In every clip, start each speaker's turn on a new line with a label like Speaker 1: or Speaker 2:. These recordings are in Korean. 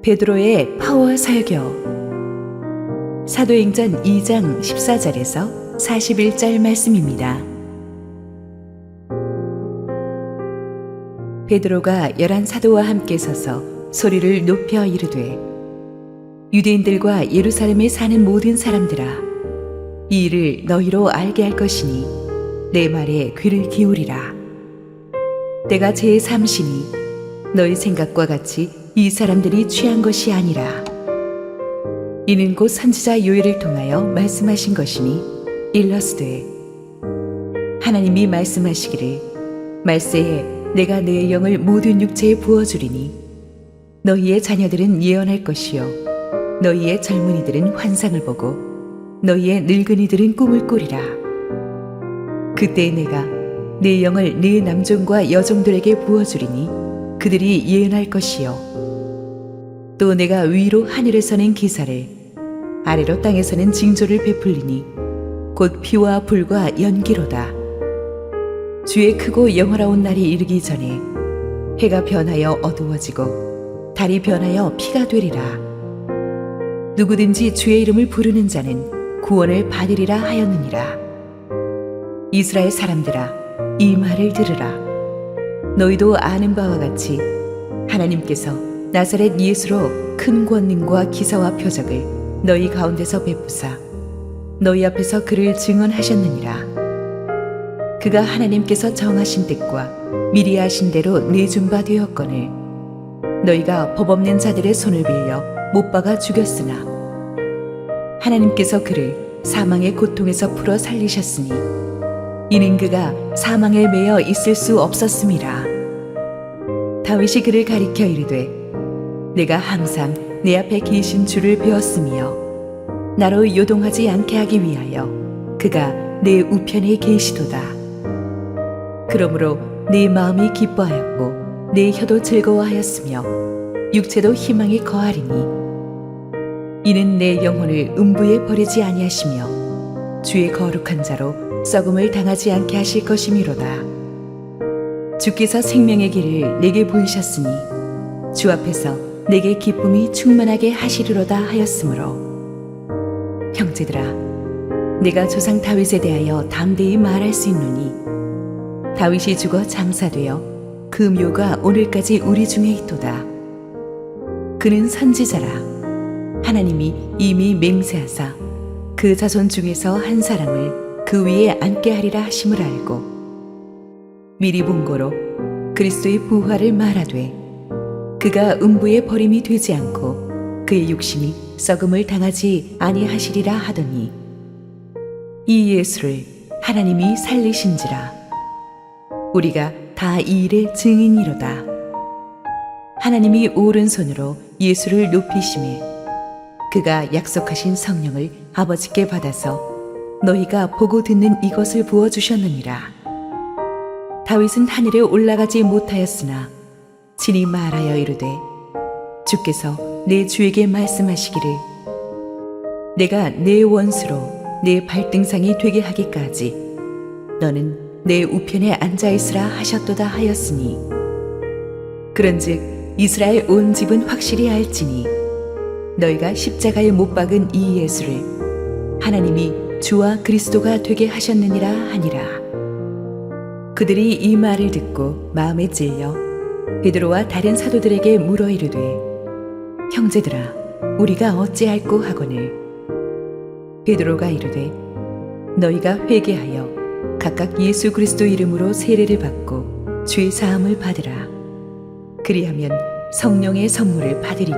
Speaker 1: 베드로의 파워 설교. 사도행전 2장 14절에서 41절 말씀입니다. 베드로가 11 사도와 함께 서서 소리를 높여 이르되, 유대인들과 예루살렘에 사는 모든 사람들아, 이 일을 너희로 알게 할 것이니 내 말에 귀를 기울이라. 때가 제3시니 너희 생각과 같이 이 사람들이 취한 것이 아니라 이는 곧 선지자 요엘을 통하여 말씀하신 것이니 일러스되, 하나님이 말씀하시기를 말세에 내가 내 영을 모든 육체에 부어주리니 너희의 자녀들은 예언할 것이요 너희의 젊은이들은 환상을 보고 너희의 늙은이들은 꿈을 꾸리라. 그때 내가 내 영을 네 남종과 여종들에게 부어주리니 그들이 예언할 것이요 또 내가 위로 하늘에서는 기사를, 아래로 땅에서는 징조를 베풀리니 곧 피와 불과 연기로다. 주의 크고 영화로운 날이 이르기 전에 해가 변하여 어두워지고 달이 변하여 피가 되리라. 누구든지 주의 이름을 부르는 자는 구원을 받으리라 하였느니라. 이스라엘 사람들아, 이 말을 들으라. 너희도 아는 바와 같이 하나님께서 나사렛 예수로 큰 권능과 기사와 표적을 너희 가운데서 베푸사 너희 앞에서 그를 증언하셨느니라. 그가 하나님께서 정하신 뜻과 미리 하신 대로 내준 바 되었거늘 너희가 법 없는 자들의 손을 빌려 못 박아 죽였으나 하나님께서 그를 사망의 고통에서 풀어 살리셨으니 이는 그가 사망에 매여 있을 수 없었음이라. 다윗이 그를 가리켜 이르되, 내가 항상 내 앞에 계신 주를 배웠으며 나로 요동하지 않게 하기 위하여 그가 내 우편에 계시도다. 그러므로 내 마음이 기뻐하였고 내 혀도 즐거워하였으며 육체도 희망이 거하리니 이는 내 영혼을 음부에 버리지 아니하시며 주의 거룩한 자로 썩음을 당하지 않게 하실 것이미로다. 주께서 생명의 길을 내게 보이셨으니 주 앞에서 내게 기쁨이 충만하게 하시리로다 하였으므로, 형제들아, 내가 조상 다윗에 대하여 담대히 말할 수 있노니 다윗이 죽어 장사되어 그 묘가 오늘까지 우리 중에 있도다. 그는 선지자라. 하나님이 이미 맹세하사 그 자손 중에서 한 사람을 그 위에 앉게 하리라 하심을 알고 미리 본 고로 그리스도의 부활을 말하되 그가 음부에 버림이 되지 않고 그의 육신이 썩음을 당하지 아니하시리라 하더니 이 예수를 하나님이 살리신지라. 우리가 다 이 일의 증인이로다. 하나님이 오른손으로 예수를 높이심에 그가 약속하신 성령을 아버지께 받아서 너희가 보고 듣는 이것을 부어주셨느니라. 다윗은 하늘에 올라가지 못하였으나 친히 말하여 이르되, 주께서 내 주에게 말씀하시기를 내가 내 원수로 내 발등상이 되게 하기까지 너는 내 우편에 앉아있으라 하셨도다 하였으니, 그런즉 이스라엘 온 집은 확실히 알지니 너희가 십자가에 못 박은 이 예수를 하나님이 주와 그리스도가 되게 하셨느니라 하니라. 그들이 이 말을 듣고 마음에 찔려 베드로와 다른 사도들에게 물어 이르되, 형제들아, 우리가 어찌할꼬 하거늘. 베드로가 이르되, 너희가 회개하여 각각 예수 그리스도 이름으로 세례를 받고 죄 사함을 받으라. 그리하면 성령의 선물을 받으리니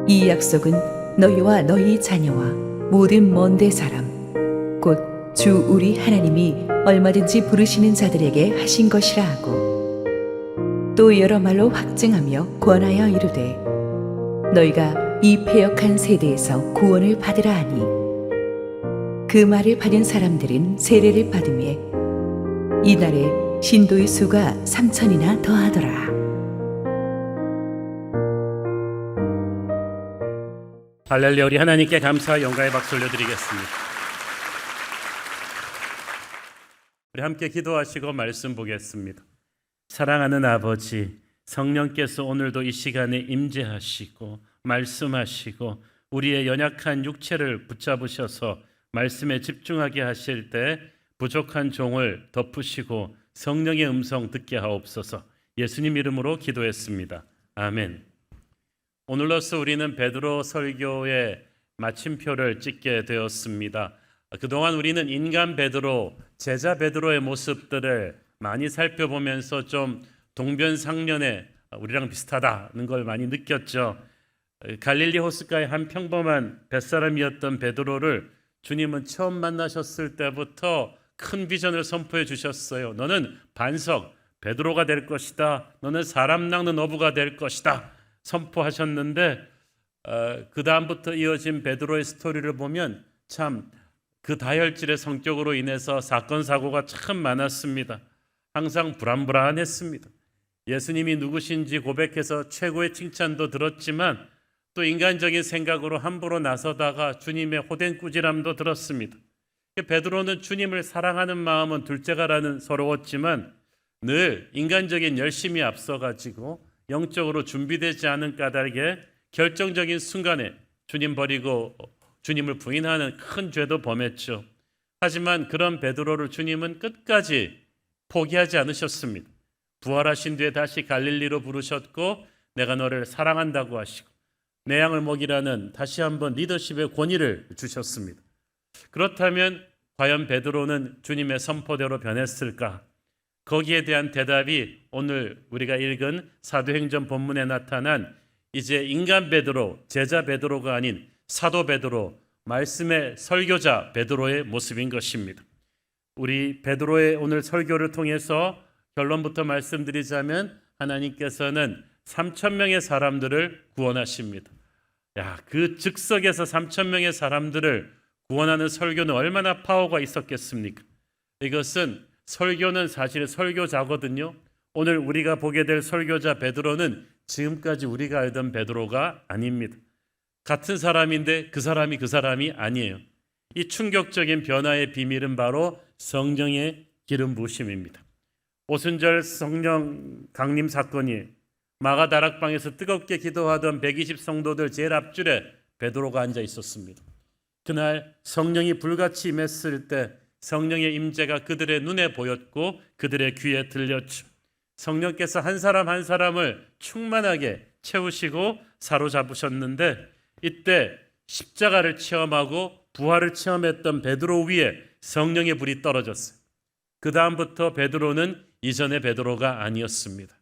Speaker 1: 이 약속은 너희와 너희 자녀와 모든 먼데 사람 곧 주 우리 하나님이 얼마든지 부르시는 자들에게 하신 것이라 하고, 또 여러 말로 확증하며 권하여 이르되, 너희가 이 패역한 세대에서 구원을 받으라 하니 그 말을 받은 사람들은 세례를 받으며 이날에 신도의 수가 3,000이나 더하더라.
Speaker 2: 할렐루야. 우리 하나님께 감사와 영광의 박수 올려드리겠습니다. 우리 함께 기도하시고 말씀 보겠습니다. 사랑하는 아버지, 성령께서 오늘도 이 시간에 임재하시고 말씀하시고 우리의 연약한 육체를 붙잡으셔서 말씀에 집중하게 하실 때 부족한 종을 덮으시고 성령의 음성 듣게 하옵소서. 예수님 이름으로 기도했습니다. 아멘. 오늘로써 우리는 베드로 설교의 마침표를 찍게 되었습니다. 그동안 우리는 인간 베드로, 제자 베드로의 모습들을 많이 살펴보면서 좀 동변상련에 우리랑 비슷하다는 걸 많이 느꼈죠. 갈릴리 호숫가의 한 평범한 뱃사람이었던 베드로를 주님은 처음 만나셨을 때부터 큰 비전을 선포해 주셨어요. 너는 반석 베드로가 될 것이다. 너는 사람 낚는 어부가 될 것이다. 선포하셨는데 그 다음부터 이어진 베드로의 스토리를 보면 참 그 다혈질의 성격으로 인해서 사건 사고가 참 많았습니다. 항상 불안불안했습니다. 예수님이 누구신지 고백해서 최고의 칭찬도 들었지만 또 인간적인 생각으로 함부로 나서다가 주님의 호된-꾸지람도 들었습니다. 베드로는 주님을 사랑하는 마음은 둘째가라는 서러웠지만 늘 인간적인 열심이 앞서가지고 영적으로 준비되지 않은 까닭에 결정적인 순간에 주님 버리고 주님을 부인하는 큰 죄도 범했죠. 하지만 그런 베드로를 주님은 끝까지 포기하지 않으셨습니다. 부활하신 뒤에 다시 갈릴리로 부르셨고 내가 너를 사랑한다고 하시고 내 양을 먹이라는 다시 한번 리더십의 권위를 주셨습니다. 그렇다면 과연 베드로는 주님의 선포대로 변했을까? 거기에 대한 대답이 오늘 우리가 읽은 사도행전 본문에 나타난 이제 인간 베드로, 제자 베드로가 아닌 사도 베드로, 말씀의 설교자 베드로의 모습인 것입니다. 우리 베드로의 오늘 설교를 통해서 결론부터 말씀드리자면 하나님께서는 3,000명의 사람들을 구원하십니다. 그 즉석에서 3,000명의 사람들을 구원하는 설교는 얼마나 파워가 있었겠습니까? 이것은 설교는 사실 설교자거든요. 오늘 우리가 보게 될 설교자 베드로는 지금까지 우리가 알던 베드로가 아닙니다. 같은 사람인데 그 사람이 아니에요. 이 충격적인 변화의 비밀은 바로 성령의 기름 부으심입니다. 오순절 성령 강림 사건이 마가다락방에서 뜨겁게 기도하던 120 성도들 제일 앞줄에 베드로가 앉아 있었습니다. 그날 성령이 불같이 임했을 때 성령의 임재가 그들의 눈에 보였고 그들의 귀에 들렸죠. 성령께서 한 사람 한 사람을 충만하게 채우시고 사로잡으셨는데 이때 십자가를 체험하고 부활을 체험했던 베드로 위에 성령의 불이 떨어졌어요. 그 다음부터 베드로는 이전의 베드로가 아니었습니다.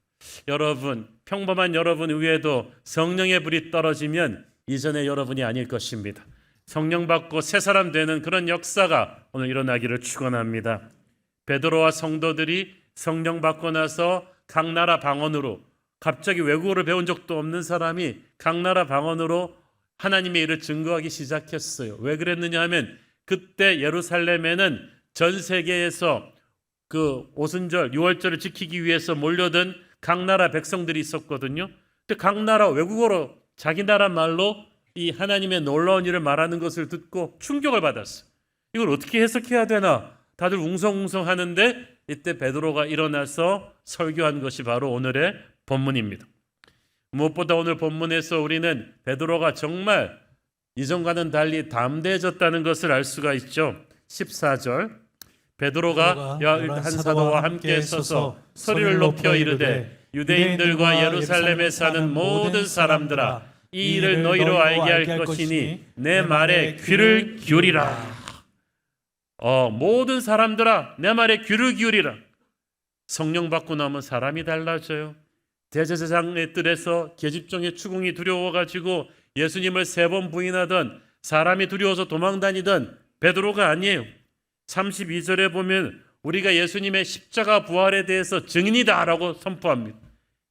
Speaker 2: 여러분, 평범한 여러분 위에도 성령의 불이 떨어지면 이전의 여러분이 아닐 것입니다. 성령 받고 새 사람 되는 그런 역사가 오늘 일어나기를 축원합니다. 베드로와 성도들이 성령 받고 나서 각 나라 방언으로, 갑자기 외국어를 배운 적도 없는 사람이 각 나라 방언으로 하나님의 일을 증거하기 시작했어요. 왜 그랬느냐 하면 그때 예루살렘에는 전 세계에서 그 오순절 6월절을 지키기 위해서 몰려든 각 나라 백성들이 있었거든요. 근데 각 나라 외국어로 자기 나라 말로 이 하나님의 놀라운 일을 말하는 것을 듣고 충격을 받았어요. 이걸 어떻게 해석해야 되나? 다들 웅성웅성 하는데 이때 베드로가 일어나서 설교한 것이 바로 오늘의 본문입니다. 무엇보다 오늘 본문에서 우리는 베드로가 정말 이전과는 달리 담대해졌다는 것을 알 수가 있죠. 14절 베드로가 열한 사도와 함께 서서 소리를 높여 이르되 유대인들과 예루살렘에 사는 모든 사람들아 이 일을 너희로 알게 할 것이니 내 말에 귀를 기울이라. 모든 사람들아 내 말에 귀를 기울이라. 성령 받고 나면 사람이 달라져요. 대제사장의 뜰에서 계집종의 추궁이 두려워가지고 예수님을 3번 부인하던 사람이 두려워서 도망다니던 베드로가 아니에요. 32절에 보면 우리가 예수님의 십자가 부활에 대해서 증인이다라고 선포합니다.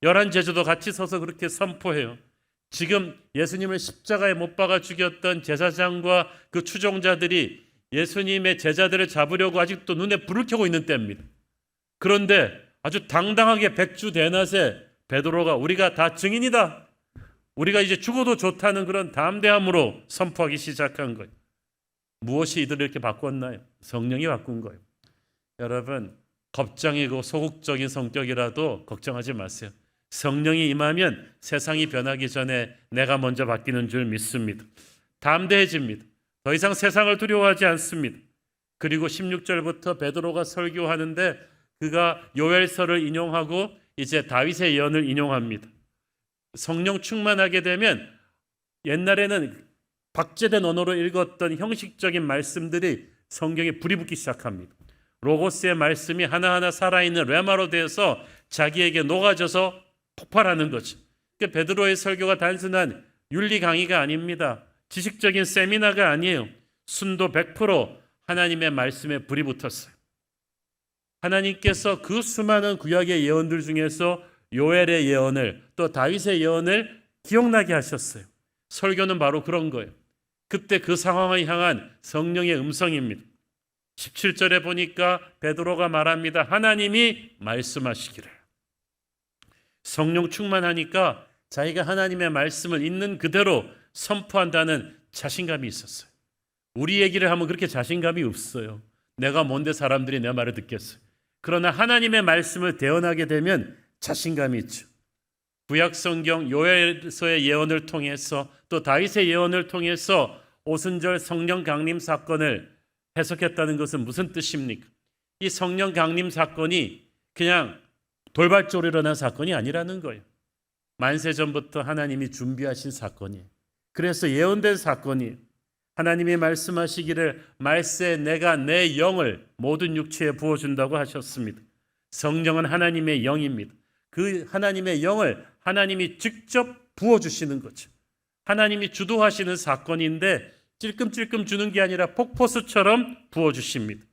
Speaker 2: 11 제자도 같이 서서 그렇게 선포해요. 지금 예수님을 십자가에 못 박아 죽였던 제사장과 그 추종자들이 예수님의 제자들을 잡으려고 아직도 눈에 불을 켜고 있는 때입니다. 그런데 아주 당당하게 백주대낮에 베드로가 우리가 다 증인이다. 우리가 이제 죽어도 좋다는 그런 담대함으로 선포하기 시작한 거예요. 무엇이 이들을 이렇게 바꿨나요? 성령이 바꾼 거예요. 여러분, 겁장이고 소극적인 성격이라도 걱정하지 마세요. 성령이 임하면 세상이 변하기 전에 내가 먼저 바뀌는 줄 믿습니다. 담대해집니다. 더 이상 세상을 두려워하지 않습니다. 그리고 16절부터 베드로가 설교하는데 그가 요엘서를 인용하고 이제 다윗의 예언을 인용합니다. 성령 충만하게 되면 옛날에는 박제된 언어로 읽었던 형식적인 말씀들이 성경에 불이 붙기 시작합니다. 로고스의 말씀이 하나하나 살아있는 레마로 되어서 자기에게 녹아져서 폭발하는 거죠. 그러니까 베드로의 설교가 단순한 윤리 강의가 아닙니다. 지식적인 세미나가 아니에요. 순도 100% 하나님의 말씀에 불이 붙었어요. 하나님께서 그 수많은 구약의 예언들 중에서 요엘의 예언을 또 다윗의 예언을 기억나게 하셨어요. 설교는 바로 그런 거예요. 그때 그 상황을 향한 성령의 음성입니다. 17절에 보니까 베드로가 말합니다. 하나님이 말씀하시기를. 성령 충만하니까 자기가 하나님의 말씀을 있는 그대로 선포한다는 자신감이 있었어요. 우리 얘기를 하면 그렇게 자신감이 없어요. 내가 뭔데 사람들이 내 말을 듣겠어요. 그러나 하나님의 말씀을 대언하게 되면 자신감이 있죠. 구약 성경 요엘서의 예언을 통해서 또 다윗의 예언을 통해서 오순절 성령 강림 사건을 해석했다는 것은 무슨 뜻입니까? 이 성령 강림 사건이 그냥 돌발적으로 일어난 사건이 아니라는 거예요. 만세 전부터 하나님이 준비하신 사건이에요. 그래서 예언된 사건이에요. 하나님이 말씀하시기를 말세 내가 내 영을 모든 육체에 부어준다고 하셨습니다. 성령은 하나님의 영입니다. 그 하나님의 영을 하나님이 직접 부어주시는 거죠. 하나님이 주도하시는 사건인데 찔끔찔끔 주는 게 아니라 폭포수처럼 부어주십니다.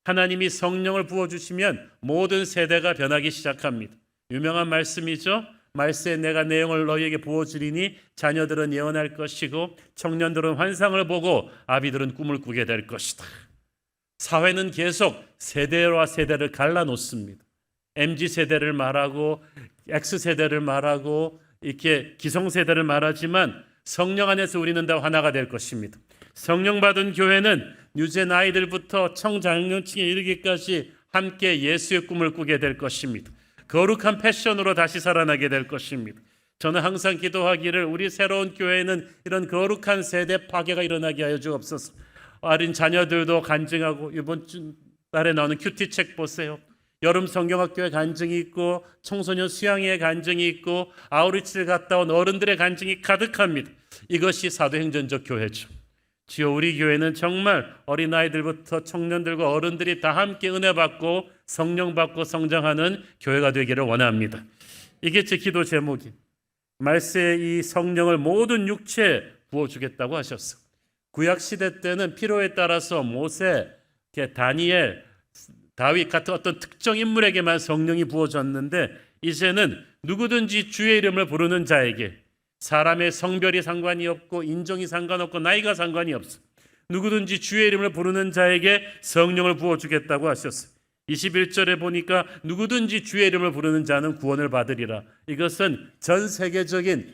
Speaker 2: 하나님이 성령을 부어주시면 모든 세대가 변하기 시작합니다. 유명한 말씀이죠. 말세에 내가 내 영을 너희에게 부어주리니 자녀들은 예언할 것이고 청년들은 환상을 보고 아비들은 꿈을 꾸게 될 것이다. 사회는 계속 세대와 세대를 갈라놓습니다. MZ세대를 말하고 X세대를 말하고 이렇게 기성세대를 말하지만 성령 안에서 우리는 다 하나가 될 것입니다. 성령 받은 교회는 유죄 나이들부터 청장년층에 이르기까지 함께 예수의 꿈을 꾸게 될 것입니다. 거룩한 패션으로 다시 살아나게 될 것입니다. 저는 항상 기도하기를 우리 새로운 교회는 이런 거룩한 세대 파괴가 일어나게 하여 주옵소서. 어린 자녀들도 간증하고 이번 달에 나오는 큐티 책 보세요. 여름 성경학교에 간증이 있고 청소년 수양회에 간증이 있고 아우리치를 갔다 온 어른들의 간증이 가득합니다. 이것이 사도행전적 교회죠. 주여 우리 교회는 정말 어린아이들부터 청년들과 어른들이 다 함께 은혜 받고 성령 받고 성장하는 교회가 되기를 원합니다. 이게 제 기도 제목이 말세에 이 성령을 모든 육체에 부어주겠다고 하셨어. 구약시대 때는 필요에 따라서 모세, 다니엘, 다윗 같은 어떤 특정 인물에게만 성령이 부어졌는데 이제는 누구든지 주의 이름을 부르는 자에게 사람의 성별이 상관이 없고 인종이 상관없고 나이가 상관이 없어. 누구든지 주의 이름을 부르는 자에게 성령을 부어주겠다고 하셨어요. 21절에 보니까 누구든지 주의 이름을 부르는 자는 구원을 받으리라. 이것은 전 세계적인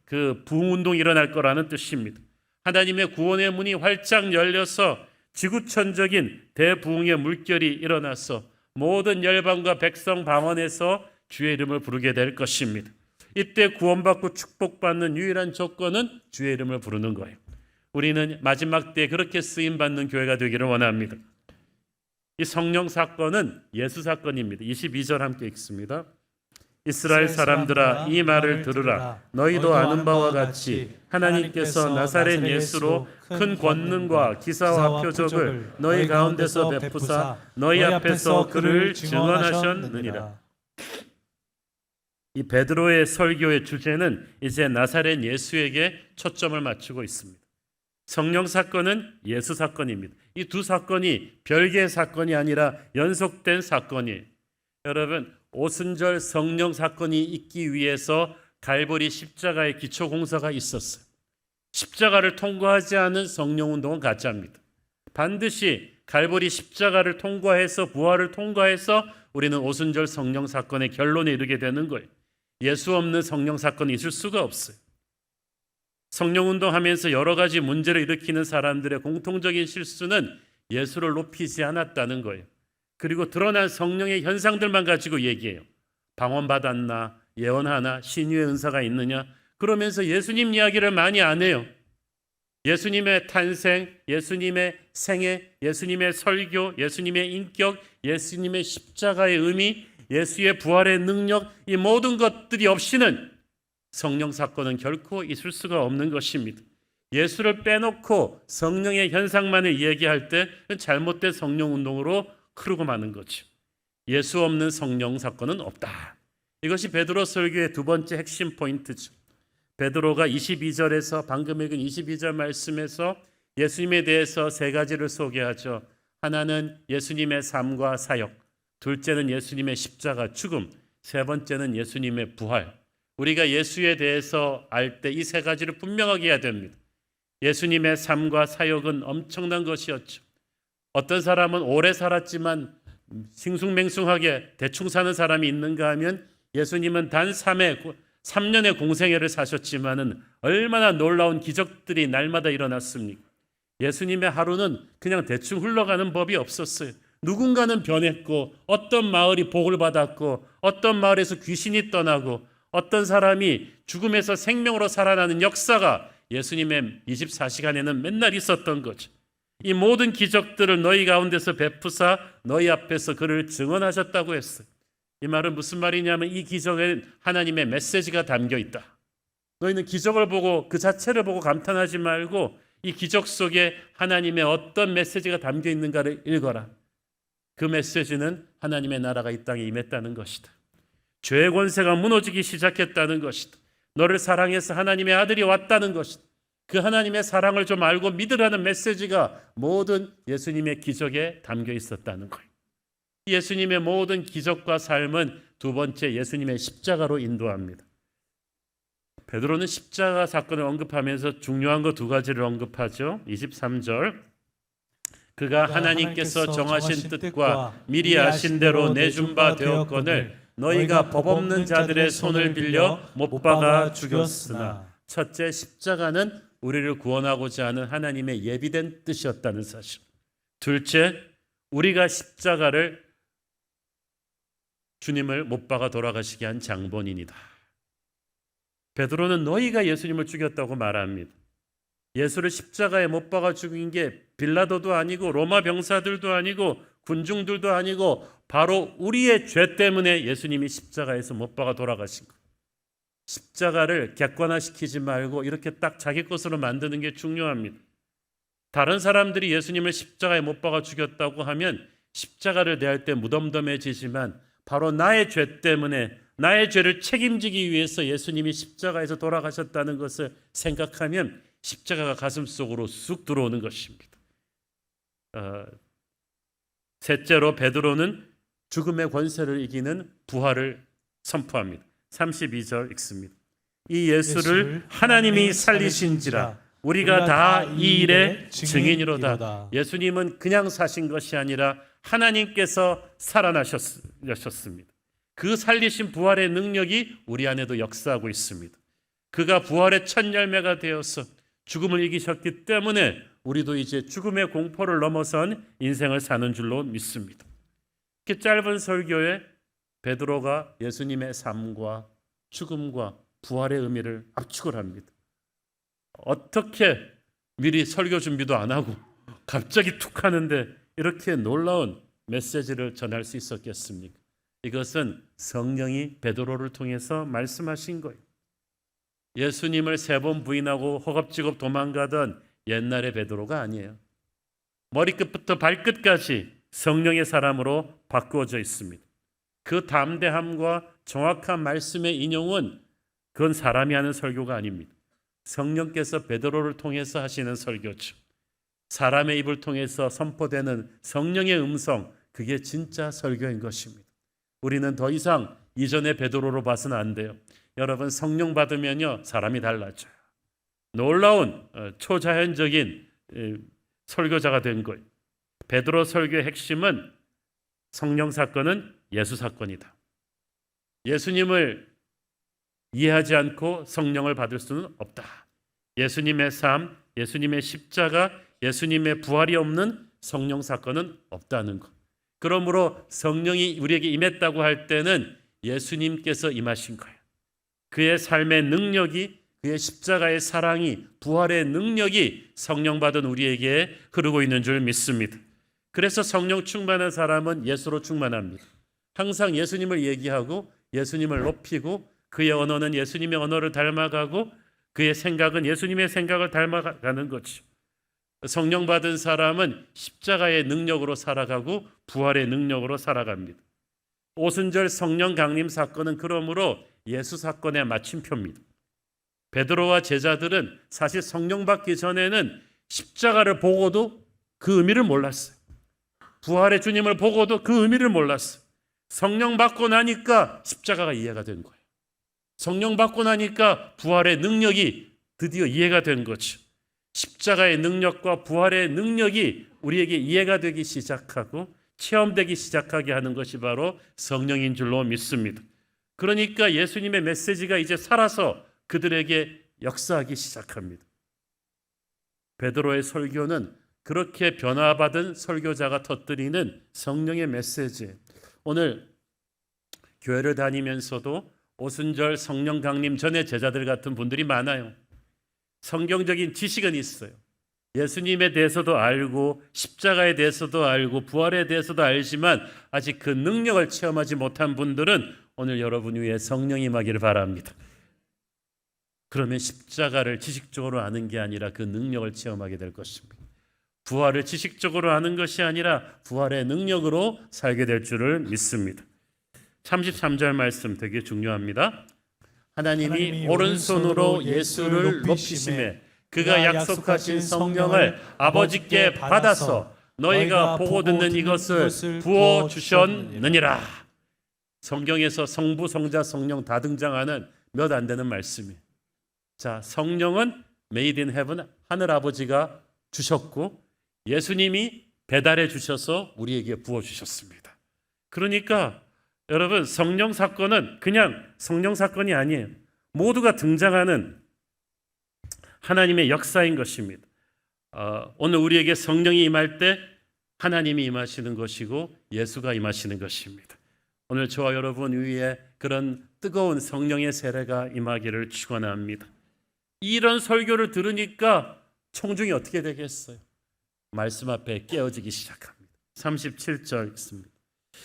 Speaker 2: 그 부흥운동이 일어날 거라는 뜻입니다. 하나님의 구원의 문이 활짝 열려서 지구촌적인 대부흥의 물결이 일어나서 모든 열방과 백성 방언에서 주의 이름을 부르게 될 것입니다. 이때 구원받고 축복받는 유일한 조건은 주의 이름을 부르는 거예요. 우리는 마지막 때에 그렇게 쓰임받는 교회가 되기를 원합니다. 이 성령 사건은 예수 사건입니다. 22절 함께 읽습니다. 이스라엘 사람들아 이 말을 들으라. 너희도 아는 바와 같이 하나님께서 나사렛 예수로 큰 권능과 기사와 표적을 너희 가운데서 베푸사 너희 앞에서 그를 증언하셨느니라. 이 베드로의 설교의 주제는 이제 나사렛 예수에게 초점을 맞추고 있습니다. 성령 사건은 예수 사건입니다. 이 두 사건이 별개의 사건이 아니라 연속된 사건이에요. 여러분, 오순절 성령 사건이 있기 위해서 갈보리 십자가의 기초 공사가 있었어요. 십자가를 통과하지 않은 성령 운동은 가짜입니다. 반드시 갈보리 십자가를 통과해서 부활을 통과해서 우리는 오순절 성령 사건의 결론에 이르게 되는 거예요. 예수 없는 성령 사건이 있을 수가 없어요. 성령 운동하면서 여러 가지 문제를 일으키는 사람들의 공통적인 실수는 예수를 높이지 않았다는 거예요. 그리고 드러난 성령의 현상들만 가지고 얘기해요. 방언 받았나? 예언하나 신유의 은사가 있느냐? 그러면서 예수님 이야기를 많이 안 해요. 예수님의 탄생, 예수님의 생애, 예수님의 설교, 예수님의 인격, 예수님의 십자가의 의미, 예수의 부활의 능력, 이 모든 것들이 없이는 성령 사건은 결코 있을 수가 없는 것입니다. 예수를 빼놓고 성령의 현상만을 얘기할 때 잘못된 성령 운동으로 흐르고 마는 거죠. 예수 없는 성령 사건은 없다. 이것이 베드로 설교의 두 번째 핵심 포인트죠. 베드로가 22절에서 방금 읽은 22절 말씀에서 예수님에 대해서 세 가지를 소개하죠. 하나는 예수님의 삶과 사역, 둘째는 예수님의 십자가 죽음, 세 번째는 예수님의 부활. 우리가 예수에 대해서 알 때 이 세 가지를 분명하게 해야 됩니다. 예수님의 삶과 사역은 엄청난 것이었죠. 어떤 사람은 오래 살았지만 싱숭맹숭하게 대충 사는 사람이 있는가 하면 예수님은 단 3년의 공생애를 사셨지만은 얼마나 놀라운 기적들이 날마다 일어났습니까? 예수님의 하루는 그냥 대충 흘러가는 법이 없었어요. 누군가는 변했고, 어떤 마을이 복을 받았고, 어떤 마을에서 귀신이 떠나고, 어떤 사람이 죽음에서 생명으로 살아나는 역사가 예수님의 24시간에는 맨날 있었던 거죠. 이 모든 기적들을 너희 가운데서 베푸사 너희 앞에서 그를 증언하셨다고 했어요. 이 말은 무슨 말이냐면 이 기적에는 하나님의 메시지가 담겨 있다. 너희는 기적을 보고 그 자체를 보고 감탄하지 말고 이 기적 속에 하나님의 어떤 메시지가 담겨 있는가를 읽어라. 그 메시지는 하나님의 나라가 이 땅에 임했다는 것이다. 죄의 권세가 무너지기 시작했다는 것이다. 너를 사랑해서 하나님의 아들이 왔다는 것이다. 그 하나님의 사랑을 좀 알고 믿으라는 메시지가 모든 예수님의 기적에 담겨 있었다는 거예요. 예수님의 모든 기적과 삶은 두 번째 예수님의 십자가로 인도합니다. 베드로는 십자가 사건을 언급하면서 중요한 거 두 가지를 언급하죠. 23절 그가 하나님께서 정하신 뜻과 미리 아신 대로 내준 바 되었거늘 너희가 법 없는 자들의 손을 빌려 못 박아 죽였으나. 첫째, 십자가는 우리를 구원하고자 하는 하나님의 예비된 뜻이었다는 사실. 둘째, 우리가 십자가를 주님을 못 박아 돌아가시게 한 장본인이다. 베드로는 너희가 예수님을 죽였다고 말합니다. 예수를 십자가에 못 박아 죽인 게 빌라도도 아니고 로마 병사들도 아니고 군중들도 아니고 바로 우리의 죄 때문에 예수님이 십자가에서 못 박아 돌아가신 거예요. 십자가를 객관화시키지 말고 이렇게 딱 자기 것으로 만드는 게 중요합니다. 다른 사람들이 예수님을 십자가에 못 박아 죽였다고 하면 십자가를 대할 때 무덤덤해지지만 바로 나의 죄 때문에 나의 죄를 책임지기 위해서 예수님이 십자가에서 돌아가셨다는 것을 생각하면 십자가가 가슴속으로 쑥 들어오는 것입니다. 셋째로 베드로는 죽음의 권세를 이기는 부활을 선포합니다. 32절 읽습니다. 이 예수를 하나님이 살리신지라 우리가 다 이 일의 증인이로다. 예수님은 그냥 사신 것이 아니라 하나님께서 살아나셨습니다. 그 살리신 부활의 능력이 우리 안에도 역사하고 있습니다. 그가 부활의 첫 열매가 되어서 죽음을 이기셨기 때문에 우리도 이제 죽음의 공포를 넘어선 인생을 사는 줄로 믿습니다. 이렇게 짧은 설교에 베드로가 예수님의 삶과 죽음과 부활의 의미를 압축을 합니다. 어떻게 미리 설교 준비도 안 하고 갑자기 툭 하는데 이렇게 놀라운 메시지를 전할 수 있었겠습니까? 이것은 성령이 베드로를 통해서 말씀하신 거예요. 예수님을 3번 부인하고 허겁지겁 도망가던 옛날의 베드로가 아니에요. 머리끝부터 발끝까지 성령의 사람으로 바꾸어져 있습니다. 그 담대함과 정확한 말씀의 인용은 그건 사람이 하는 설교가 아닙니다. 성령께서 베드로를 통해서 하시는 설교죠. 사람의 입을 통해서 선포되는 성령의 음성, 그게 진짜 설교인 것입니다. 우리는 더 이상 이전의 베드로로 봐서는 안 돼요. 여러분, 성령 받으면요 사람이 달라져요. 놀라운 초자연적인 설교자가 된 거예요. 베드로 설교의 핵심은 성령 사건은 예수 사건이다. 예수님을 이해하지 않고 성령을 받을 수는 없다. 예수님의 삶, 예수님의 십자가, 예수님의 부활이 없는 성령 사건은 없다는 것. 그러므로 성령이 우리에게 임했다고 할 때는 예수님께서 임하신 거예요. 그의 삶의 능력이, 그의 십자가의 사랑이, 부활의 능력이 성령 받은 우리에게 흐르고 있는 줄 믿습니다. 그래서 성령 충만한 사람은 예수로 충만합니다. 항상 예수님을 얘기하고 예수님을 높이고 그의 언어는 예수님의 언어를 닮아가고 그의 생각은 예수님의 생각을 닮아가는 거죠. 성령 받은 사람은 십자가의 능력으로 살아가고 부활의 능력으로 살아갑니다. 오순절 성령 강림 사건은 그러므로 예수 사건의 마침표입니다. 베드로와 제자들은 사실 성령 받기 전에는 십자가를 보고도 그 의미를 몰랐어요. 부활의 주님을 보고도 그 의미를 몰랐어요. 성령 받고 나니까 십자가가 이해가 된 거예요. 성령 받고 나니까 부활의 능력이 드디어 이해가 된 거죠. 십자가의 능력과 부활의 능력이 우리에게 이해가 되기 시작하고 체험되기 시작하게 하는 것이 바로 성령인 줄로 믿습니다. 그러니까 예수님의 메시지가 이제 살아서 그들에게 역사하기 시작합니다. 베드로의 설교는 그렇게 변화받은 설교자가 터뜨리는 성령의 메시지. 오늘 교회를 다니면서도 오순절 성령 강림 전에 제자들 같은 분들이 많아요. 성경적인 지식은 있어요. 예수님에 대해서도 알고 십자가에 대해서도 알고 부활에 대해서도 알지만 아직 그 능력을 체험하지 못한 분들은 오늘 여러분 위에 성령이 임하기를 바랍니다. 그러면 십자가를 지식적으로 아는 게 아니라 그 능력을 체험하게 될 것입니다. 부활을 지식적으로 아는 것이 아니라 부활의 능력으로 살게 될 줄을 믿습니다. 33절 말씀 되게 중요합니다. 하나님이 오른손으로 예수를 높이심에 그가 약속하신 성령을 아버지께 받아서 너희가 보고 듣는 이것을 부어 주셨느니라. 성경에서 성부, 성자, 성령 다 등장하는 몇 안 되는 말씀이에요. 자, 성령은 made in heaven, 하늘 아버지가 주셨고 예수님이 배달해 주셔서 우리에게 부어 주셨습니다. 그러니까 여러분, 성령 사건은 그냥 성령 사건이 아니에요. 모두가 등장하는 하나님의 역사인 것입니다. 오늘 우리에게 성령이 임할 때 하나님이 임하시는 것이고 예수가 임하시는 것입니다. 오늘 저와 여러분 위에 그런 뜨거운 성령의 세례가 임하기를 축원합니다. 이런 설교를 들으니까 청중이 어떻게 되겠어요? 말씀 앞에 깨어지기 시작합니다. 37절 읽습니다.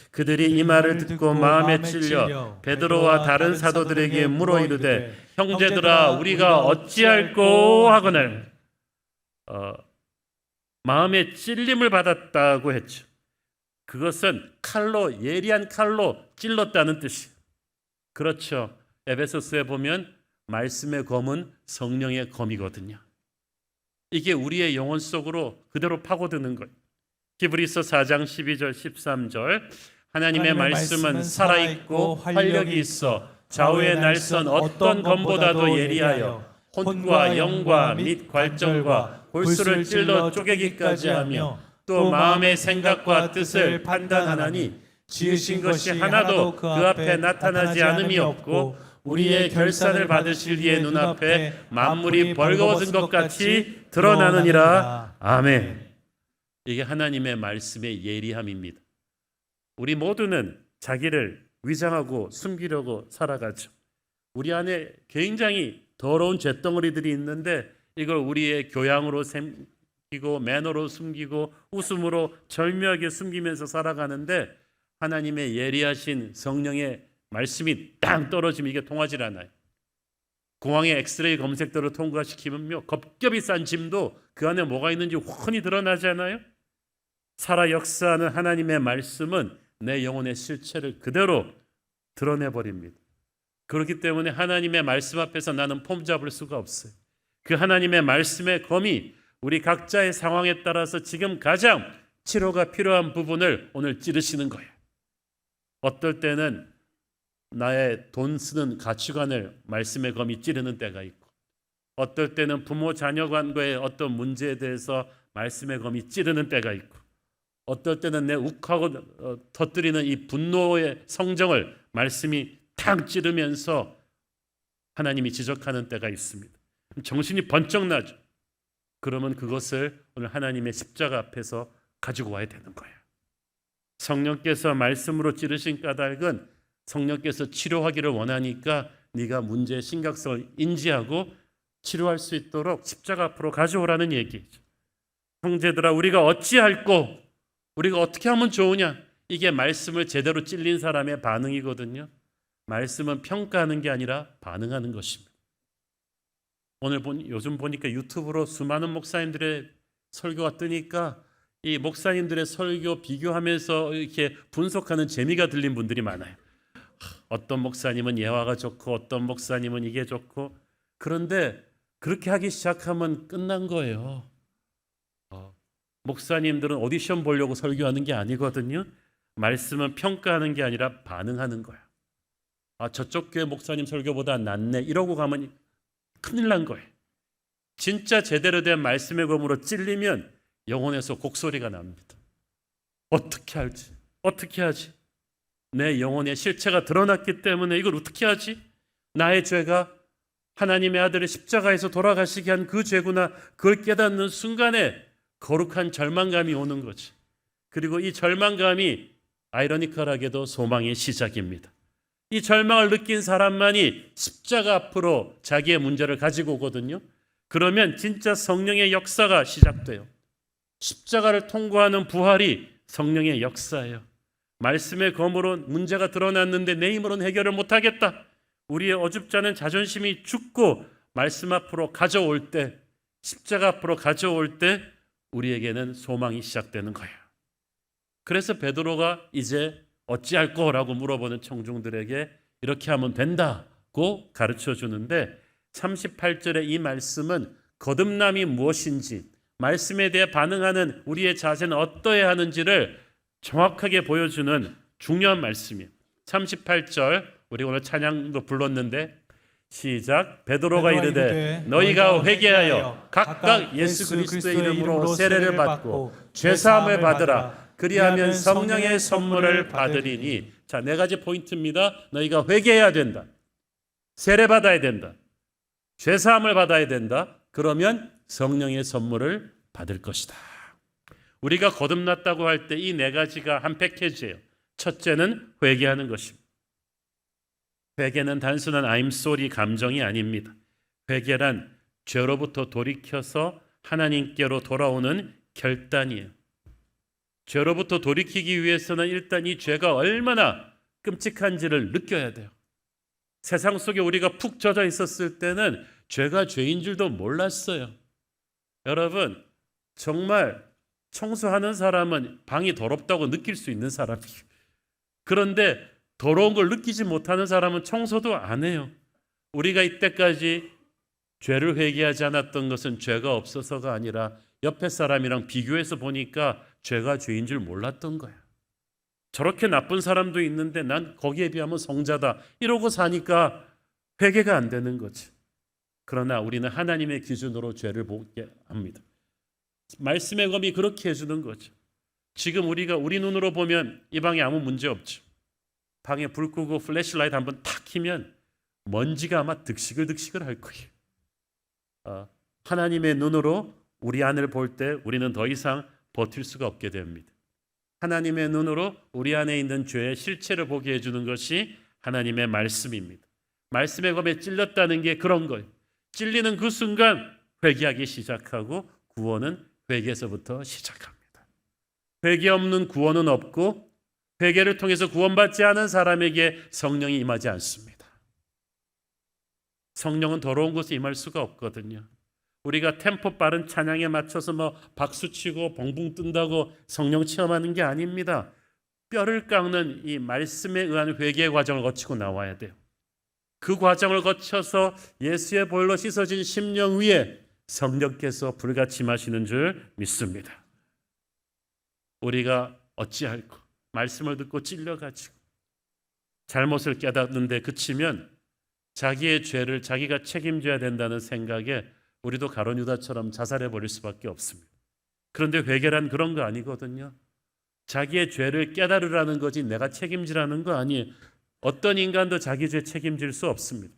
Speaker 2: 그들이 이 말을 듣고 마음에 찔려 베드로와 다른 사도들에게 물어 이르되 형제들아 우리가 어찌할꼬 하거늘. 마음에 찔림을 받았다고 했죠. 그것은 칼로, 예리한 칼로 찔렀다는 뜻이에요. 그렇죠. 에베소서에 보면 말씀의 검은 성령의 검이거든요. 이게 우리의 영혼 속으로 그대로 파고드는 거예요. 히브리서 4장 12절 13절 하나님의 말씀은 살아있고 활력이 있어 좌우의 날선 어떤 검보다도 예리하여 혼과 영과 및 관절과 골수를 찔러 쪼개기까지 하며 또 마음의 생각과 뜻을 판단하나니 지으신 것이 하나도 그 앞에 나타나지 않음이 없고 우리의 결산을 받으실 이의 눈앞에 만물이 벌거벗은 것 같이 드러나느니라. 아멘. 이게 하나님의 말씀의 예리함입니다. 우리 모두는 자기를 위장하고 숨기려고 살아가죠. 우리 안에 굉장히 더러운 쇳덩어리들이 있는데 이걸 우리의 교양으로 숨기고 매너로 숨기고 웃음으로 절묘하게 숨기면서 살아가는데 하나님의 예리하신 성령의 말씀이 땅 떨어지면 이게 통하질 않아요. 공항의 엑스레이 검색대로 통과시키면요 겁겹이 싼 짐도 그 안에 뭐가 있는지 훤히 드러나지 않아요? 살아 역사하는 하나님의 말씀은 내 영혼의 실체를 그대로 드러내버립니다. 그렇기 때문에 하나님의 말씀 앞에서 나는 폼 잡을 수가 없어요. 그 하나님의 말씀의 검이 우리 각자의 상황에 따라서 지금 가장 치료가 필요한 부분을 오늘 찌르시는 거예요. 어떨 때는 나의 돈 쓰는 가치관을 말씀의 검이 찌르는 때가 있고 어떨 때는 부모 자녀 관계의 어떤 문제에 대해서 말씀의 검이 찌르는 때가 있고 어떨 때는 내 욱하고 터뜨리는 이 분노의 성정을 말씀이 탁 찌르면서 하나님이 지적하는 때가 있습니다. 정신이 번쩍 나죠. 그러면 그것을 오늘 하나님의 십자가 앞에서 가지고 와야 되는 거예요. 성령께서 말씀으로 찌르신 까닭은 성령께서 치료하기를 원하니까 네가 문제의 심각성을 인지하고 치료할 수 있도록 십자가 앞으로 가져오라는 얘기죠. 형제들아, 우리가 어찌할꼬, 우리가 어떻게 하면 좋으냐, 이게 말씀을 제대로 찔린 사람의 반응이거든요. 말씀은 평가하는 게 아니라 반응하는 것입니다. 요즘 보니까 유튜브로 수많은 목사님들의 설교가 뜨니까 이 목사님들의 설교 비교하면서 이렇게 분석하는 재미가 들린 분들이 많아요. 어떤 목사님은 예화가 좋고 어떤 목사님은 이게 좋고, 그런데 그렇게 하기 시작하면 끝난 거예요. 목사님들은 오디션 보려고 설교하는 게 아니거든요. 말씀은 평가하는 게 아니라 반응하는 거야. 저쪽 교회 목사님 설교보다 낫네 이러고 가면 큰일 난 거예요. 진짜 제대로 된 말씀의 검으로 찔리면 영혼에서 곡소리가 납니다. 어떻게 할지, 어떻게 하지? 내 영혼의 실체가 드러났기 때문에 이걸 어떻게 하지? 나의 죄가 하나님의 아들의 십자가에서 돌아가시게 한 그 죄구나. 그걸 깨닫는 순간에 거룩한 절망감이 오는 거지. 그리고 이 절망감이 아이러니컬하게도 소망의 시작입니다. 이 절망을 느낀 사람만이 십자가 앞으로 자기의 문제를 가지고 오거든요. 그러면 진짜 성령의 역사가 시작돼요. 십자가를 통과하는 부활이 성령의 역사예요. 말씀의 검으로 문제가 드러났는데 내 힘으로는 해결을 못하겠다. 우리의 어줍잖은 자존심이 죽고 말씀 앞으로 가져올 때, 십자가 앞으로 가져올 때 우리에게는 소망이 시작되는 거예요. 그래서 베드로가 이제 어찌할 거라고 물어보는 청중들에게 이렇게 하면 된다고 가르쳐 주는데, 38절의 이 말씀은 거듭남이 무엇인지, 말씀에 대해 반응하는 우리의 자세는 어떠해야 하는지를 정확하게 보여주는 중요한 말씀이에요. 38절, 우리 오늘 찬양도 불렀는데 시작. 베드로가 이르되 너희가 회개하여 각각 예수 그리스도의 이름으로 세례를 받고 죄사함을 받으라. 그리하면 성령의 선물을 받으리니. 자, 네 가지 포인트입니다. 너희가 회개해야 된다. 세례 받아야 된다. 죄사함을 받아야 된다. 그러면 성령의 선물을 받을 것이다. 우리가 거듭났다고 할 때 이 네 가지가 한 패키지예요. 첫째는 회개하는 것입니다. 회개는 단순한 I'm sorry 감정이 아닙니다. 회개란 죄로부터 돌이켜서 하나님께로 돌아오는 결단이에요. 죄로부터 돌이키기 위해서는 일단 이 죄가 얼마나 끔찍한지를 느껴야 돼요. 세상 속에 우리가 푹 젖어 있었을 때는 죄가 죄인 줄도 몰랐어요. 여러분, 정말 청소하는 사람은 방이 더럽다고 느낄 수 있는 사람이에요. 그런데 더러운 걸 느끼지 못하는 사람은 청소도 안 해요. 우리가 이때까지 죄를 회개하지 않았던 것은 죄가 없어서가 아니라 옆에 사람이랑 비교해서 보니까 죄가 죄인 줄 몰랐던 거야. 저렇게 나쁜 사람도 있는데 난 거기에 비하면 성자다 이러고 사니까 회개가 안 되는 거지. 그러나 우리는 하나님의 기준으로 죄를 보게 합니다. 말씀의 검이 그렇게 해주는 거죠. 지금 우리가 우리 눈으로 보면 이 방에 아무 문제 없죠. 방에 불 끄고 플래시라이트 한번 탁 키면 먼지가 아마 득식을 할 거예요. 하나님의 눈으로 우리 안을 볼 때 우리는 더 이상 버틸 수가 없게 됩니다. 하나님의 눈으로 우리 안에 있는 죄의 실체를 보게 해주는 것이 하나님의 말씀입니다. 말씀의 검에 찔렸다는 게 그런 거예요. 찔리는 그 순간 회개하기 시작하고 구원은 회개에서부터 시작합니다. 회개 없는 구원은 없고 회개를 통해서 구원받지 않은 사람에게 성령이 임하지 않습니다. 성령은 더러운 곳에 임할 수가 없거든요. 우리가 템포 빠른 찬양에 맞춰서 박수치고 봉봉 뜬다고 성령 체험하는 게 아닙니다. 뼈를 깎는 이 말씀에 의한 회개의 과정을 거치고 나와야 돼요. 그 과정을 거쳐서 예수의 보혈로 씻어진 심령 위에 성령께서 불같이 임하시는 줄 믿습니다. 우리가 어찌할꼬 말씀을 듣고 찔려가지고 잘못을 깨닫는데 그치면 자기의 죄를 자기가 책임져야 된다는 생각에 우리도 가룟 유다처럼 자살해버릴 수밖에 없습니다. 그런데 회개란 그런 거 아니거든요. 자기의 죄를 깨달으라는 거지 내가 책임지라는 거 아니에요. 어떤 인간도 자기 죄 책임질 수 없습니다.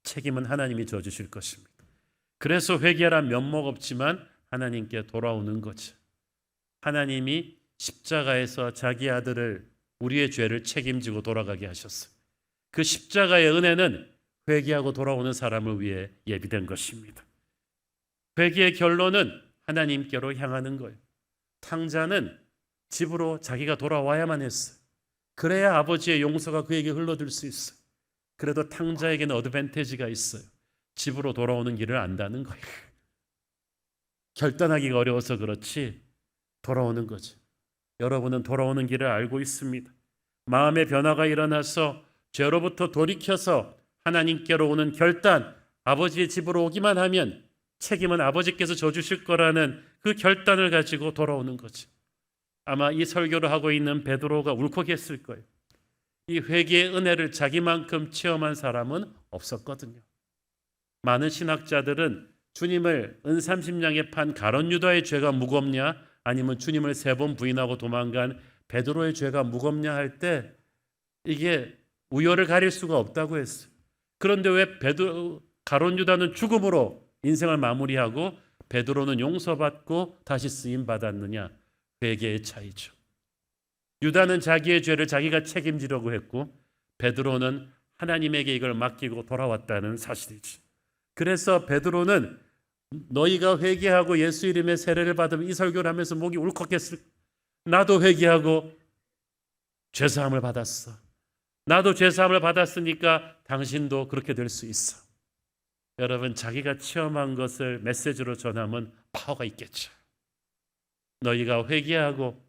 Speaker 2: 책임은 하나님이 져주실 것입니다. 그래서 회개란 면목 없지만 하나님께 돌아오는 거죠. 하나님이 십자가에서 자기 아들을 우리의 죄를 책임지고 돌아가게 하셨어요. 그 십자가의 은혜는 회개하고 돌아오는 사람을 위해 예비된 것입니다. 회개의 결론은 하나님께로 향하는 거예요. 탕자는 집으로 자기가 돌아와야만 했어요. 그래야 아버지의 용서가 그에게 흘러들 수 있어요. 그래도 탕자에게는 어드밴티지가 있어요. 집으로 돌아오는 길을 안다는 거예요. 결단하기가 어려워서 그렇지 돌아오는 거죠. 여러분은 돌아오는 길을 알고 있습니다. 마음의 변화가 일어나서 죄로부터 돌이켜서 하나님께로 오는 결단, 아버지의 집으로 오기만 하면 책임은 아버지께서 져주실 거라는 그 결단을 가지고 돌아오는 거죠. 아마 이 설교를 하고 있는 베드로가 울컥했을 거예요. 이 회개의 은혜를 자기만큼 체험한 사람은 없었거든요. 많은 신학자들은 주님을 은삼십냥에 판 가룟 유다의 죄가 무겁냐 아니면 주님을 3번 부인하고 도망간 베드로의 죄가 무겁냐 할 때 이게 우열을 가릴 수가 없다고 했어요. 그런데 왜 가룟 유다는 죽음으로 인생을 마무리하고 베드로는 용서받고 다시 쓰임 받았느냐? 회개의 차이죠. 유다는 자기의 죄를 자기가 책임지려고 했고 베드로는 하나님에게 이걸 맡기고 돌아왔다는 사실이죠. 그래서 베드로는 너희가 회개하고 예수 이름의 세례를 받으면 이 설교를 하면서 목이 울컥했을 거예요. 나도 회개하고 죄사함을 받았어. 나도 죄사함을 받았으니까 당신도 그렇게 될 수 있어. 여러분, 자기가 체험한 것을 메시지로 전하면 파워가 있겠죠. 너희가 회개하고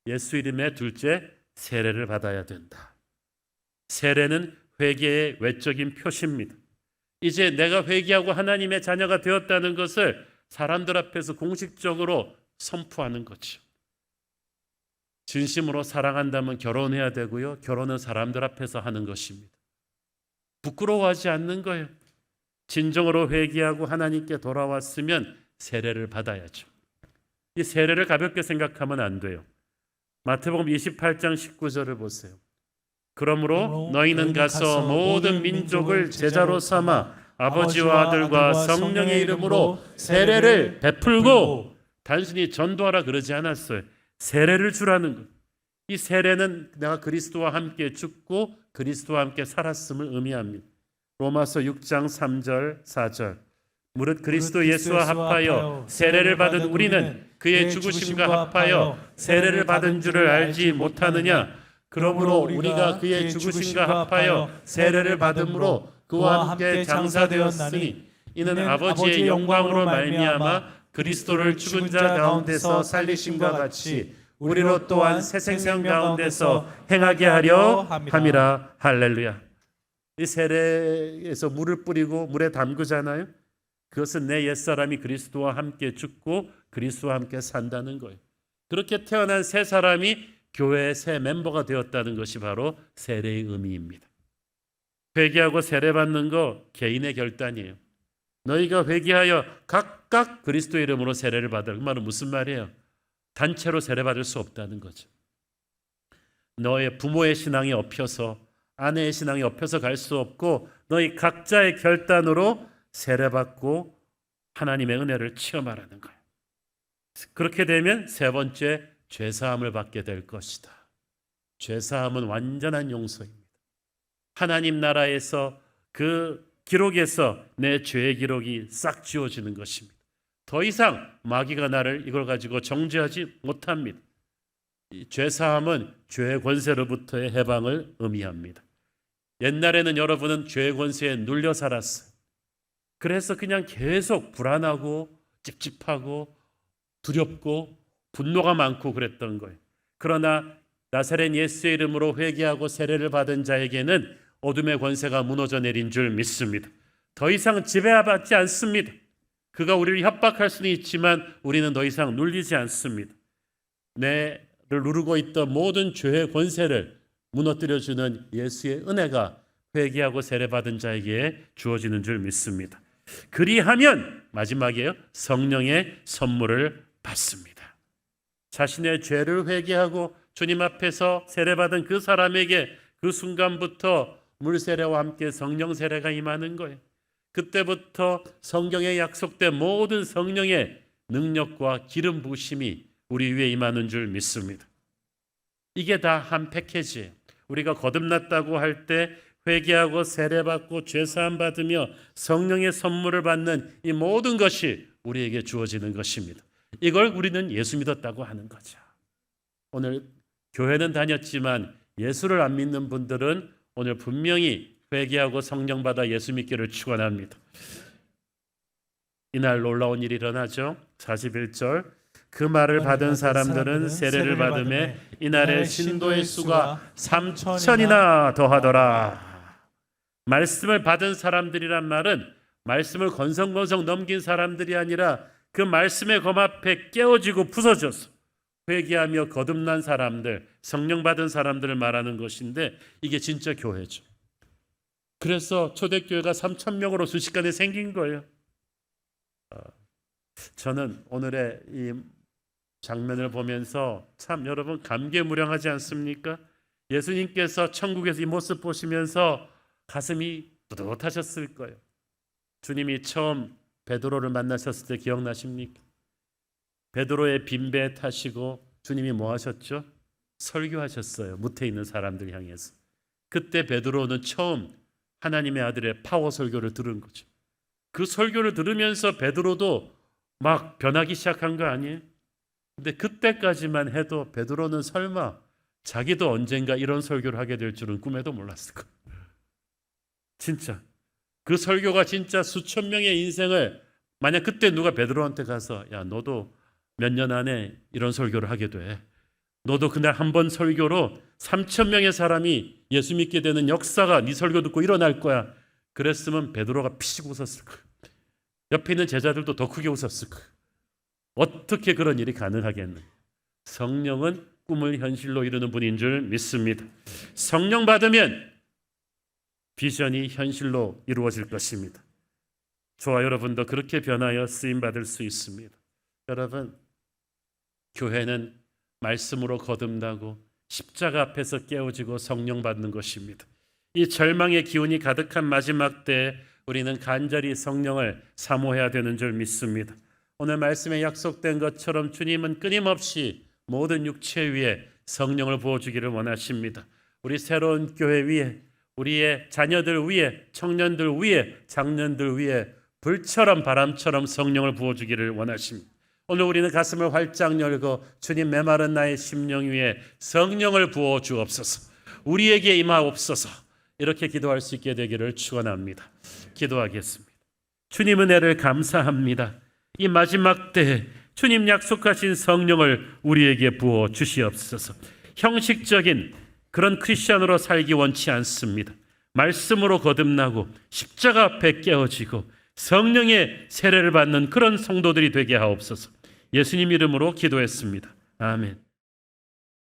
Speaker 2: 예수 이름의 둘째 세례를 받아야 된다. 세례는 회개의 외적인 표시입니다. 이제 내가 회개하고 하나님의 자녀가 되었다는 것을 사람들 앞에서 공식적으로 선포하는 거죠. 진심으로 사랑한다면 결혼해야 되고요. 결혼은 사람들 앞에서 하는 것입니다. 부끄러워하지 않는 거예요. 진정으로 회개하고 하나님께 돌아왔으면 세례를 받아야죠. 이 세례를 가볍게 생각하면 안 돼요. 마태복음 28장 19절을 보세요. 그러므로 너희는 가서 모든 민족을 제자로 삼아 아버지와 아들과 성령의 이름으로 세례를 베풀고, 단순히 전도하라 그러지 않았어요. 세례를 주라는 것. 이 세례는 내가 그리스도와 함께 죽고 그리스도와 함께 살았음을 의미합니다. 로마서 6장 3절 4절. 무릇 그리스도 예수와 합하여 세례를 받은 우리는 그의 죽으심과 합하여 세례를 받은 줄을 알지 못하느냐. 그러므로 우리가 그의 죽으심과 합하여 세례를 받음으로 그와 함께 장사되었으니 이는 아버지의 영광으로 말미암아 그리스도를 죽은 자 가운데서 살리심과 같이 우리로 또한 새 생명 가운데서 행하게 하려 함이라. 할렐루야. 이 세례에서 물을 뿌리고 물에 담그잖아요. 그것은 내 옛사람이 그리스도와 함께 죽고 그리스도와 함께 산다는 거예요. 그렇게 태어난 새 사람이 교회의 새 멤버가 되었다는 것이 바로 세례의 의미입니다. 회개하고 세례받는 거 개인의 결단이에요. 너희가 회개하여 각각 그리스도 이름으로 세례를 받으라. 그 말은 무슨 말이에요? 단체로 세례받을 수 없다는 거죠. 너의 부모의 신앙이 엎혀서, 아내의 신앙이 엎혀서 갈 수 없고 너희 각자의 결단으로 세례받고 하나님의 은혜를 체험하라는 거예요. 그렇게 되면 세 번째, 죄사함을 받게 될 것이다. 죄사함은 완전한 용서입니다. 하나님 나라에서 그 기록에서 내 죄의 기록이 싹 지워지는 것입니다. 더 이상 마귀가 나를 이걸 가지고 정죄하지 못합니다. 이 죄사함은 죄의 권세로부터의 해방을 의미합니다. 옛날에는 여러분은 죄의 권세에 눌려 살았어요. 그래서 그냥 계속 불안하고 찝찝하고 두렵고 분노가 많고 그랬던 거예요. 그러나 나사렛 예수의 이름으로 회개하고 세례를 받은 자에게는 어둠의 권세가 무너져 내린 줄 믿습니다. 더 이상 지배받지 않습니다. 그가 우리를 협박할 수는 있지만 우리는 더 이상 눌리지 않습니다. 내를 누르고 있던 모든 죄의 권세를 무너뜨려주는 예수의 은혜가 회개하고 세례받은 자에게 주어지는 줄 믿습니다. 그리하면 마지막이에요. 성령의 선물을 받습니다. 자신의 죄를 회개하고 주님 앞에서 세례받은 그 사람에게 그 순간부터 물세례와 함께 성령 세례가 임하는 거예요. 그때부터 성경에 약속된 모든 성령의 능력과 기름 부으심이 우리 위에 임하는 줄 믿습니다. 이게 다 한 패키지예요. 우리가 거듭났다고 할 때 회개하고 세례받고 죄사함 받으며 성령의 선물을 받는 이 모든 것이 우리에게 주어지는 것입니다. 이걸 우리는 예수 믿었다고 하는 거죠. 오늘 교회는 다녔지만 예수를 안 믿는 분들은 오늘 분명히 회개하고 성령 받아 예수 믿기를 축원합니다. 이날 놀라운 일이 일어나죠. 41절 그 말을 받은 사람들은 세례를 받음에 이날의 신도의 수가 3천이나 더하더라. 말씀을 받은 사람들이란 말은 말씀을 건성건성 넘긴 사람들이 아니라 그 말씀의 검 앞에 깨어지고 부서져서 회개하며 거듭난 사람들, 성령 받은 사람들을 말하는 것인데 이게 진짜 교회죠. 그래서 초대교회가 3,000명으로 순식간에 생긴 거예요. 저는 오늘의 이 장면을 보면서 참 여러분 감개무량하지 않습니까? 예수님께서 천국에서 이 모습 보시면서 가슴이 뿌듯하셨을 거예요. 주님이 처음 베드로를 만나셨을 때 기억나십니까? 베드로의 빈배에 타시고 주님이 뭐 하셨죠? 설교하셨어요. 무태 있는 사람들 향해서. 그때 베드로는 처음 하나님의 아들의 파워 설교를 들은 거죠. 그 설교를 들으면서 베드로도 막 변하기 시작한 거 아니에요? 근데 그때까지만 해도 베드로는 설마 자기도 언젠가 이런 설교를 하게 될 줄은 꿈에도 몰랐을 거예요. 진짜 그 설교가 진짜 수천 명의 인생을, 만약 그때 누가 베드로한테 가서 야 너도 몇 년 안에 이런 설교를 하게 돼, 너도 그날 한 번 설교로 3,000명의 사람이 예수 믿게 되는 역사가 네 설교 듣고 일어날 거야, 그랬으면 베드로가 피식 웃었을 거예요. 옆에 있는 제자들도 더 크게 웃었을 거예요. 어떻게 그런 일이 가능하겠느냐. 성령은 꿈을 현실로 이루는 분인 줄 믿습니다. 성령 받으면 비전이 현실로 이루어질 것입니다. 저와 여러분도 그렇게 변하여 쓰임받을 수 있습니다. 여러분, 교회는 말씀으로 거듭나고 십자가 앞에서 깨어지고 성령 받는 것입니다. 이 절망의 기운이 가득한 마지막 때에 우리는 간절히 성령을 사모해야 되는 줄 믿습니다. 오늘 말씀에 약속된 것처럼 주님은 끊임없이 모든 육체 위에 성령을 부어주기를 원하십니다. 우리 새로운 교회 위에, 우리의 자녀들 위에, 청년들 위에, 장년들 위에 불처럼 바람처럼 성령을 부어주기를 원하십니다. 오늘 우리는 가슴을 활짝 열고 주님 메마른 나의 심령 위에 성령을 부어 주옵소서, 우리에게 임하옵소서, 이렇게 기도할 수 있게 되기를 축원합니다. 기도하겠습니다. 주님 은혜를 감사합니다. 이 마지막 때에 주님 약속하신 성령을 우리에게 부어 주시옵소서. 형식적인 그런 크리스천으로 살기 원치 않습니다. 말씀으로 거듭나고 십자가 앞에 깨어지고 성령의 세례를 받는 그런 성도들이 되게 하옵소서. 예수님 이름으로 기도했습니다. 아멘.